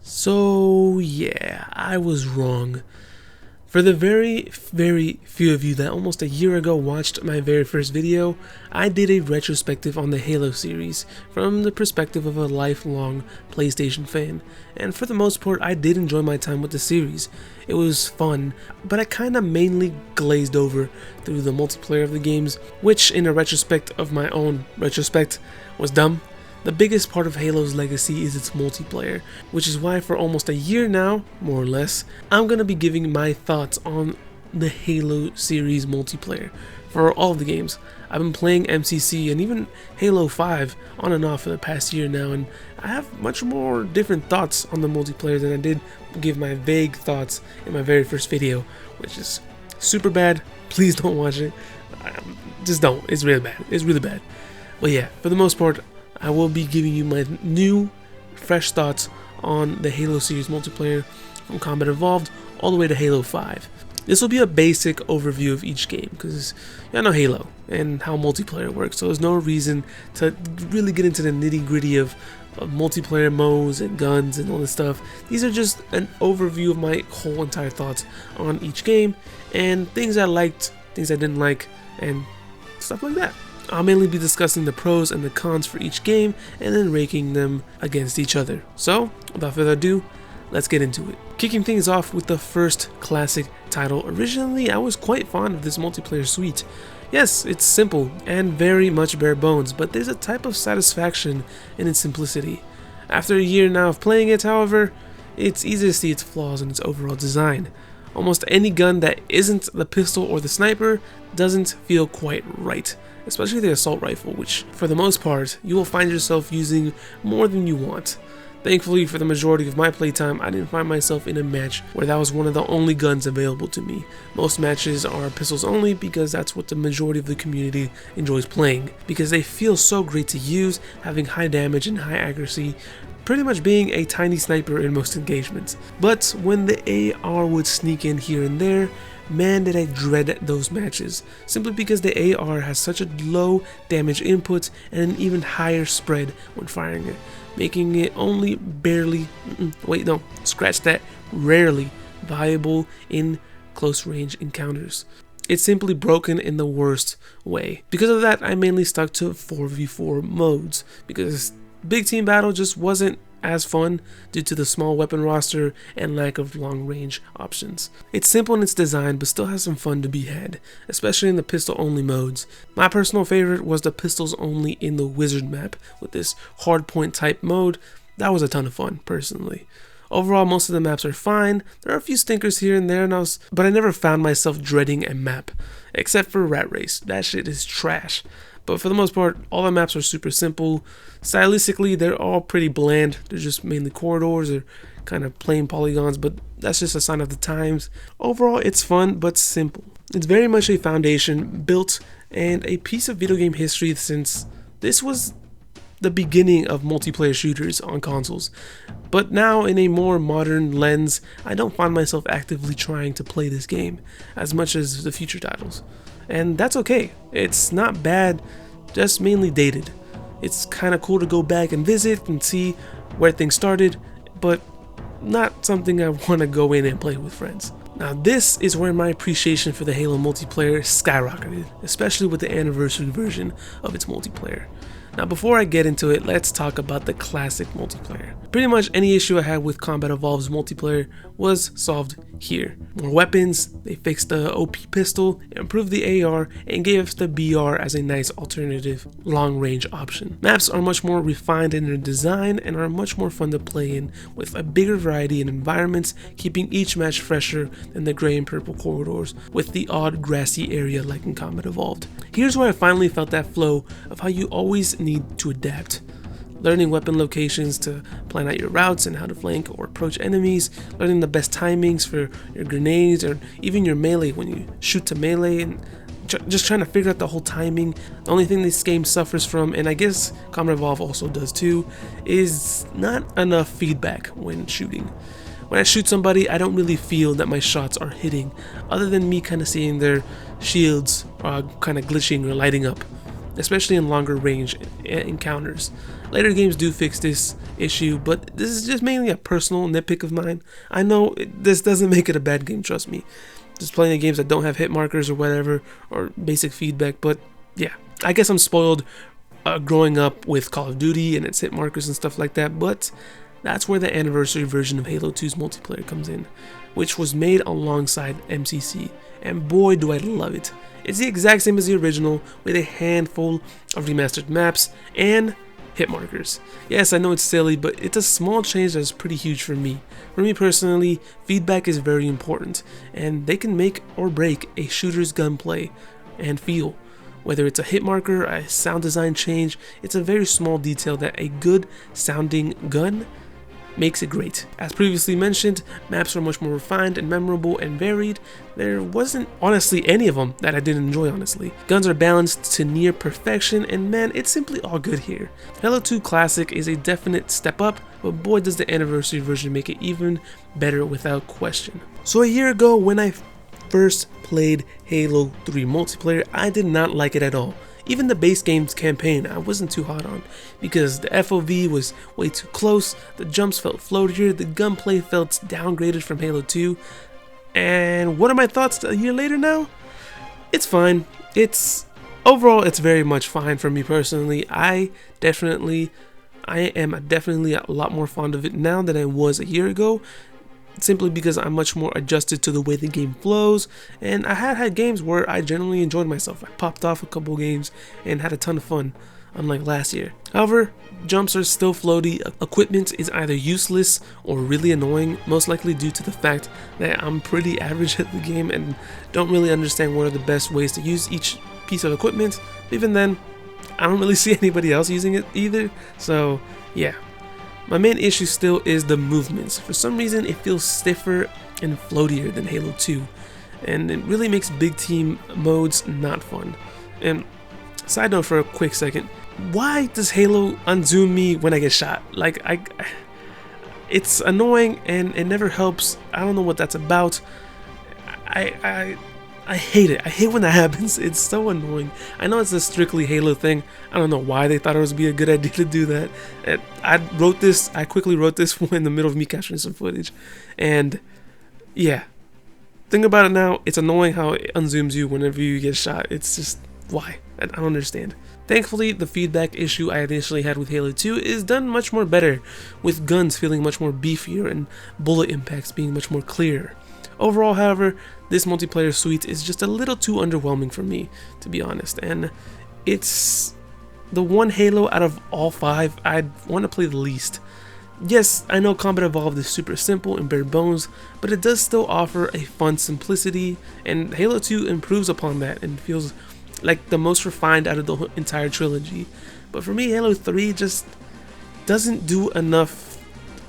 So yeah, I was wrong. For the very few of you that almost a year ago watched my very first video, I did a retrospective on the Halo series from the perspective of a lifelong PlayStation fan, and for the most part I did enjoy my time with the series. It was fun, but I kinda mainly glazed over through the multiplayer of the games, which in a retrospect of my own retrospect was dumb. The biggest part of Halo's legacy is its multiplayer, which is why for almost a year now, more or less, I'm going to be giving my thoughts on the Halo series multiplayer for all of the games. I've been playing MCC and even Halo 5 on and off for the past year now, and I have much more different thoughts on the multiplayer than I did give my vague thoughts in my very first video, which is super bad. Please don't watch it. Just don't. It's really bad. It's really bad. But yeah, for the most part, I will be giving you my new, fresh thoughts on the Halo series multiplayer from Combat Evolved all the way to Halo 5. This will be a basic overview of each game because y'all know Halo and how multiplayer works, so there's no reason to really get into the nitty-gritty of multiplayer modes and guns and all this stuff. These are just an overview of my whole entire thoughts on each game and things I liked, things I didn't like, and stuff like that. I'll mainly be discussing the pros and the cons for each game and then ranking them against each other. So, without further ado, let's get into it. Kicking things off with the first classic title. Originally, I was quite fond of this multiplayer suite. Yes, it's simple and very much bare bones, but there's a type of satisfaction in its simplicity. After a year now of playing it, however, it's easy to see its flaws in its overall design. Almost any gun that isn't the pistol or the sniper doesn't feel quite right, especially the assault rifle, which for the most part you will find yourself using more than you want. Thankfully, for the majority of my playtime, I didn't find myself in a match where that was one of the only guns available to me. Most matches are pistols only because that's what the majority of the community enjoys playing, because they feel so great to use, having high damage and high accuracy, pretty much being a tiny sniper in most engagements. But when the AR would sneak in here and there, man did I dread those matches, simply because the AR has such a low damage input and an even higher spread when firing it, making it only rarely viable in close range encounters. It's simply broken in the worst way. Because of that, I mainly stuck to 4v4 modes, because big team battle just wasn't as fun due to the small weapon roster and lack of long range options. It's simple in its design but still has some fun to be had, especially in the pistol only modes. My personal favorite was the pistols only in the wizard map with this hardpoint type mode. That was a ton of fun personally. Overall, most of the maps are fine. There are a few stinkers here and there, but I never found myself dreading a map, except for Rat Race. That shit is trash. But for the most part, all the maps are super simple. Stylistically, they're all pretty bland. They're just mainly corridors or kind of plain polygons, but that's just a sign of the times. Overall, it's fun but simple. It's very much a foundation built and a piece of video game history, since this was the beginning of multiplayer shooters on consoles. But now, in a more modern lens, I don't find myself actively trying to play this game as much as the future titles. And that's okay. It's not bad, just mainly dated. It's kind of cool to go back and visit and see where things started, but not something I want to go in and play with friends. Now this is where my appreciation for the Halo multiplayer skyrocketed, especially with the anniversary version of its multiplayer. Now before I get into it, let's talk about the classic multiplayer. Pretty much any issue I had with Combat Evolved's multiplayer was solved here. More weapons, they fixed the OP pistol, improved the AR, and gave us the BR as a nice alternative long-range option. Maps are much more refined in their design and are much more fun to play in, with a bigger variety in environments, keeping each match fresher than the gray and purple corridors, with the odd grassy area like in Combat Evolved. Here's where I finally felt that flow of how you always need to adapt. Learning weapon locations to plan out your routes and how to flank or approach enemies, learning the best timings for your grenades or even your melee when you shoot to melee, and just trying to figure out the whole timing. The only thing this game suffers from, and I guess Combat Evolved also does too, is not enough feedback when shooting. When I shoot somebody, I don't really feel that my shots are hitting, other than me kind of seeing their shields kind of glitching or lighting up. especially in longer range encounters. Later games do fix this issue, but this is just mainly a personal nitpick of mine. I know this doesn't make it a bad game, trust me. Just playing games that don't have hit markers or whatever, or basic feedback, but yeah, I guess I'm spoiled growing up with Call of Duty and its hit markers and stuff like that, but that's where the anniversary version of Halo 2's multiplayer comes in, which was made alongside MCC, and boy do I love it. It's the exact same as the original, with a handful of remastered maps and hit markers. Yes, I know it's silly, but it's a small change that's pretty huge for me. For me personally, feedback is very important, and they can make or break a shooter's gunplay and feel. Whether it's a hit marker, a sound design change, it's a very small detail that a good sounding gun makes it great. As previously mentioned, maps are much more refined and memorable and varied. There wasn't honestly any of them that I didn't enjoy, honestly. Guns are balanced to near perfection, and man, it's simply all good here. Halo 2 Classic is a definite step up, but boy does the anniversary version make it even better without question. So a year ago when I first played Halo 3 multiplayer, I did not like it at all. Even the base game's campaign I wasn't too hot on, because the FOV was way too close, the jumps felt floatier, the gunplay felt downgraded from Halo 2, and what are my thoughts a year later now? It's fine. Overall it's very much fine for me personally. I am definitely a lot more fond of it now than I was a year ago, simply because I'm much more adjusted to the way the game flows, and I had games where I generally enjoyed myself. I popped off a couple games and had a ton of fun, unlike last year. However, jumps are still floaty, equipment is either useless or really annoying, most likely due to the fact that I'm pretty average at the game and don't really understand what are the best ways to use each piece of equipment. Even then, I don't really see anybody else using it either, so yeah. My main issue still is the movements. For some reason it feels stiffer and floatier than Halo 2, and it really makes big team modes not fun. And side note for a quick second, why does Halo unzoom me when I get shot? Like, it's annoying and it never helps. I don't know what that's about. I hate it. I hate when that happens. It's so annoying. I know it's a strictly Halo thing. I don't know why they thought it would be a good idea to do that. I quickly wrote this in the middle of me capturing some footage. And yeah, think about it now. It's annoying how it unzooms you whenever you get shot. It's just, why? I don't understand. Thankfully, the feedback issue I initially had with Halo 2 is done much more better, with guns feeling much more beefier and bullet impacts being much more clear. Overall, however, this multiplayer suite is just a little too underwhelming for me, to be honest, and it's the one Halo out of all 5 I'd want to play the least. Yes, I know Combat Evolved is super simple and bare bones, but it does still offer a fun simplicity, and Halo 2 improves upon that and feels like the most refined out of the entire trilogy. But for me, Halo 3 just doesn't do enough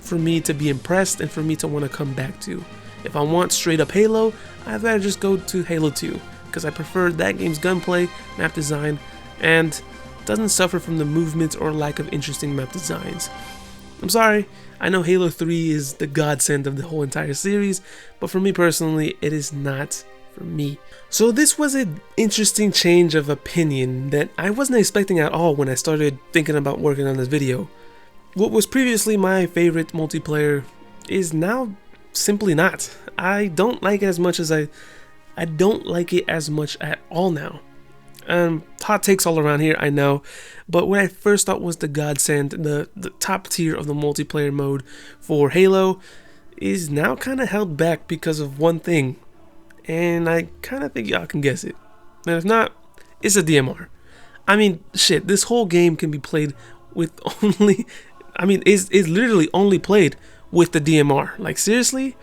for me to be impressed and for me to want to come back to. If I want straight up Halo, I'd rather just go to Halo 2, because I prefer that game's gunplay, map design, and doesn't suffer from the movement or lack of interesting map designs. I'm sorry, I know Halo 3 is the godsend of the whole entire series, but for me personally, it is not for me. So this was an interesting change of opinion that I wasn't expecting at all when I started thinking about working on this video. What was previously my favorite multiplayer is now simply not. I don't like it as much as I don't like it as much at all now. Hot takes all around here, I know, but what I first thought was the godsend, the top tier of the multiplayer mode for Halo, is now kind of held back because of one thing, and I kind of think y'all can guess it. And if not, it's a DMR. I mean, shit, this whole game can be played with only, it's literally only played with the DMR. Like, seriously,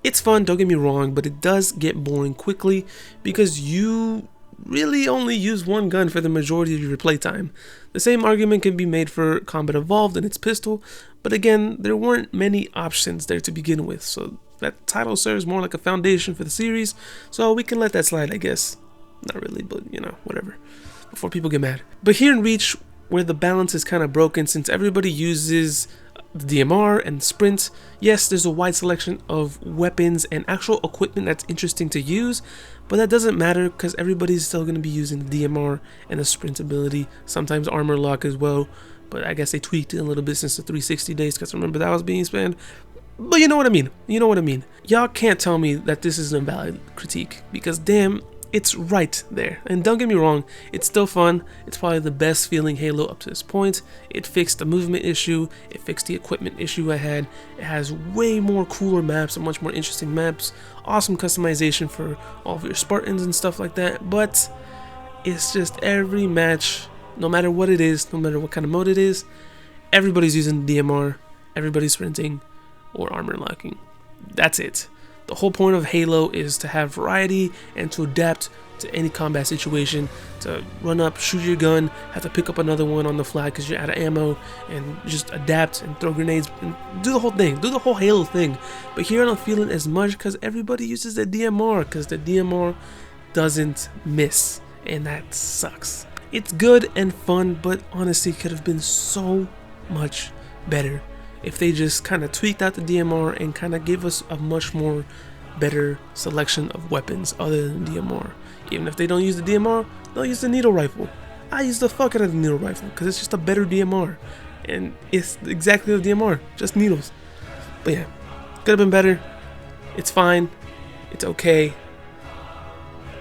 it's fun, don't get me wrong, but it does get boring quickly because you really only use one gun for the majority of your playtime. The same argument can be made for Combat Evolved and its pistol, but again, there weren't many options there to begin with, so that title serves more like a foundation for the series, so we can let that slide, I guess. Not really, but you know, whatever, before people get mad. But here in Reach, where the balance is kind of broken since everybody uses the DMR and sprint. Yes, there's a wide selection of weapons and actual equipment that's interesting to use, but that doesn't matter because everybody's still going to be using the DMR and the sprint ability, sometimes armor lock as well, but I guess they tweaked it a little bit since the 360 days because remember that was being spammed. But you know what I mean, Y'all can't tell me that this is an invalid critique because damn, it's right there. And don't get me wrong, it's still fun. It's probably the best feeling Halo up to this point. It fixed the movement issue, it fixed the equipment issue I had. It has way more cooler maps and much more interesting maps. Awesome customization for all of your Spartans and stuff like that. But it's just every match, no matter what it is, no matter what kind of mode it is, everybody's using DMR, everybody's sprinting or armor locking. That's it. The whole point of Halo is to have variety and to adapt to any combat situation, to run up, shoot your gun, have to pick up another one on the fly because you're out of ammo, and just adapt and throw grenades and do the whole thing, do the whole Halo thing. But here I don't feel it as much because everybody uses the DMR because the DMR doesn't miss, and that sucks. It's good and fun, but honestly could have been so much better if they just kind of tweaked out the DMR and kind of gave us a much more better selection of weapons other than DMR. Even if they don't use the DMR, they'll use the needle rifle. I use the fuck out of the needle rifle because it's just a better DMR. And it's exactly the DMR, just needles. But yeah, could have been better. It's fine. It's okay.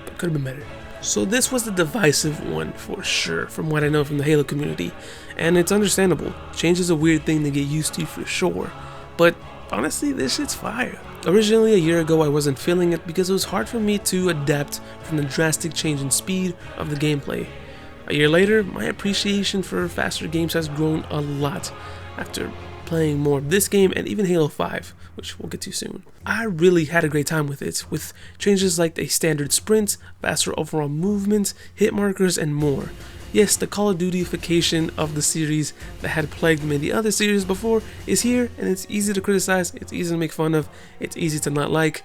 But could have been better. So this was the divisive one for sure, from what I know from the Halo community, and it's understandable. Change is a weird thing to get used to for sure, but honestly, this shit's fire. Originally a year ago I wasn't feeling it because it was hard for me to adapt from the drastic change in speed of the gameplay. A year later, my appreciation for faster games has grown a lot after playing more of this game and even Halo 5, which we'll get to soon. I really had a great time with it, with changes like a standard sprint, faster overall movement, hit markers, and more. Yes, the Call of Duty-ification of the series that had plagued many other series before is here, and it's easy to criticize, it's easy to make fun of, it's easy to not like.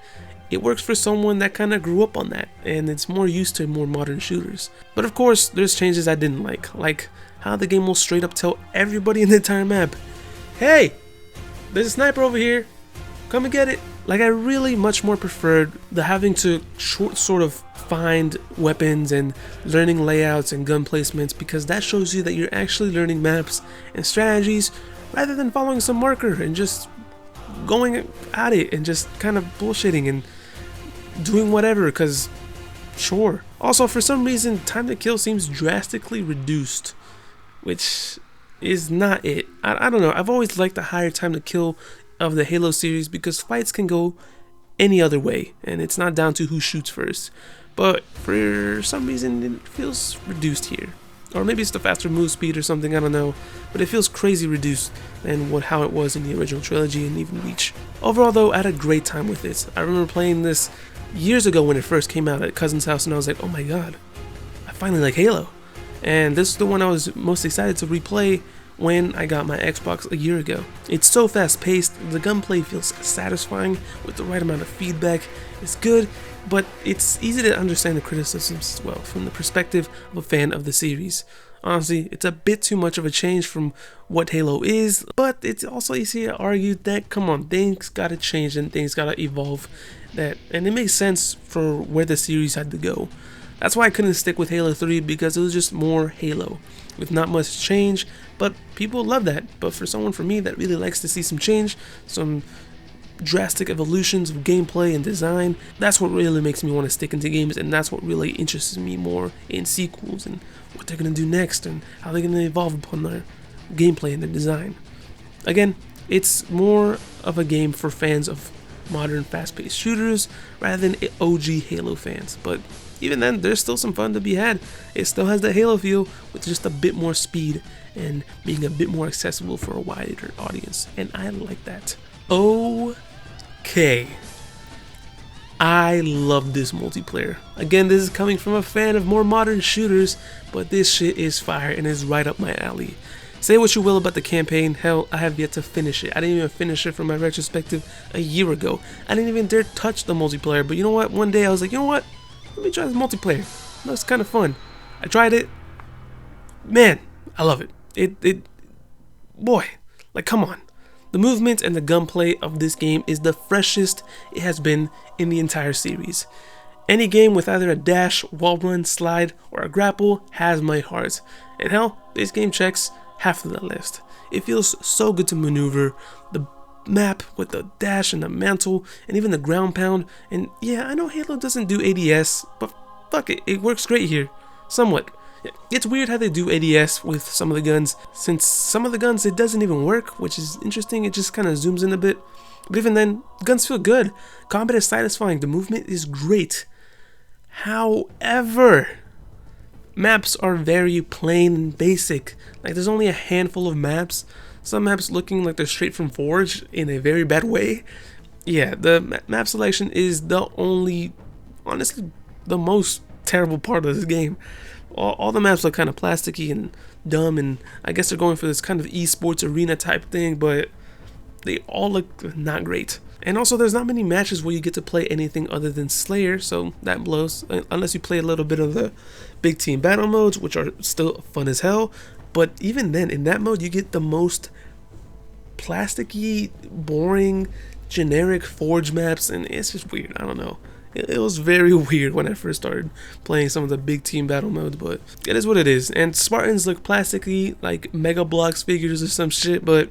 It works for someone that kind of grew up on that, and it's more used to more modern shooters. But of course, there's changes I didn't like how the game will straight up tell everybody in the entire map, hey, there's a sniper over here, come and get it. Like, I really much more preferred the having to sort of find weapons and learning layouts and gun placements, because that shows you that you're actually learning maps and strategies rather than following some marker and just going at it and just kind of bullshitting and doing whatever, because sure. Also, for some reason, time to kill seems drastically reduced, which is not it. I don't know. I've always liked the higher time to kill of the Halo series because fights can go any other way and it's not down to who shoots first. But for some reason it feels reduced here. Or maybe it's the faster move speed or something, I don't know. But it feels crazy reduced than how it was in the original trilogy and even Reach. Overall though, I had a great time with it. I remember playing this years ago when it first came out at a cousin's house and I was like, oh my god, I finally like Halo. And this is the one I was most excited to replay when I got my Xbox a year ago. It's so fast paced, the gunplay feels satisfying with the right amount of feedback. It's good, but it's easy to understand the criticisms as well from the perspective of a fan of the series. Honestly, it's a bit too much of a change from what Halo is, but it's also easy to argue that, come on, things gotta change and things gotta evolve, and it makes sense for where the series had to go. That's why I couldn't stick with Halo 3, because it was just more Halo with not much change, but people love that. But for someone for me that really likes to see some change, some drastic evolutions of gameplay and design, that's what really makes me want to stick into games, and that's what really interests me more in sequels and what they're going to do next and how they're going to evolve upon their gameplay and their design. Again, it's more of a game for fans of modern fast-paced shooters rather than OG Halo fans, but even then, there's still some fun to be had. It still has the Halo feel with just a bit more speed and being a bit more accessible for a wider audience, and I like that. Okay, I love this multiplayer. Again, this is coming from a fan of more modern shooters, but this shit is fire and is right up my alley. Say what you will about the campaign, hell, I have yet to finish it. I didn't even finish it from my retrospective a year ago. I didn't even dare touch the multiplayer, but you know what? One day I was like, you know what? Let me try this multiplayer. Looks kind of fun. I tried it. Man, I love it. Boy, like, come on. The movement and the gunplay of this game is the freshest it has been in the entire series. Any game with either a dash, wall run, slide, or a grapple has my heart. And hell, this game checks half of the list. It feels so good to maneuver. The map with the dash and the mantle and even the ground pound. And yeah, I know Halo doesn't do ADS, but fuck it, it works great here. Somewhat. It's weird how they do ADS with some of the guns, since some of the guns it doesn't even work, which is interesting. It just kind of zooms in a bit. But even then, guns feel good. Combat is satisfying. The movement is great. However, maps are very plain and basic. Like, there's only a handful of maps. Some maps looking like they're straight from Forge in a very bad way. Yeah, the map selection is the only, honestly, the most terrible part of this game. All the maps look kind of plasticky and dumb, and I guess they're going for this kind of esports arena type thing, but they all look not great. And also, there's not many matches where you get to play anything other than Slayer, so that blows, unless you play a little bit of the big team battle modes, which are still fun as hell. But even then, in that mode, you get the most plasticky, boring, generic Forge maps, and it's just weird. I don't know. It was very weird when I first started playing some of the big team battle modes, but it is what it is. And Spartans look plasticky, like Mega Bloks figures or some shit, but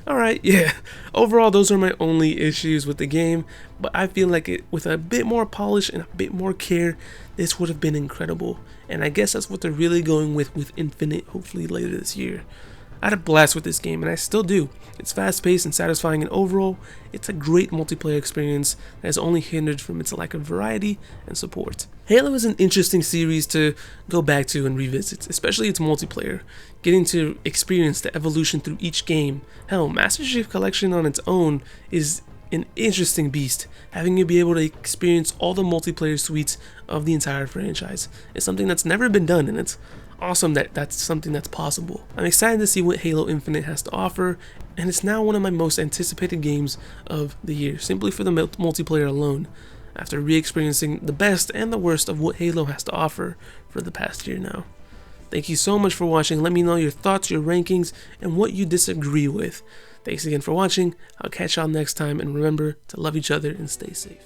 alright, yeah. Overall, those are my only issues with the game, but I feel like with a bit more polish and a bit more care, this would have been incredible. And I guess that's what they're really going with Infinite, hopefully later this year. I had a blast with this game, and I still do. It's fast-paced and satisfying, and overall, it's a great multiplayer experience that is only hindered from its lack of variety and support. Halo is an interesting series to go back to and revisit, especially its multiplayer. Getting to experience the evolution through each game. Hell, Master Chief Collection on its own is an interesting beast. Having you be able to experience all the multiplayer suites of the entire franchise is something that's never been done, and it's awesome that that's something that's possible. I'm excited to see what Halo Infinite has to offer, and it's now one of my most anticipated games of the year, simply for the multiplayer alone, after re-experiencing the best and the worst of what Halo has to offer for the past year now. Thank you so much for watching. Let me know your thoughts, your rankings, and what you disagree with. Thanks again for watching. I'll catch y'all next time, and remember to love each other and stay safe.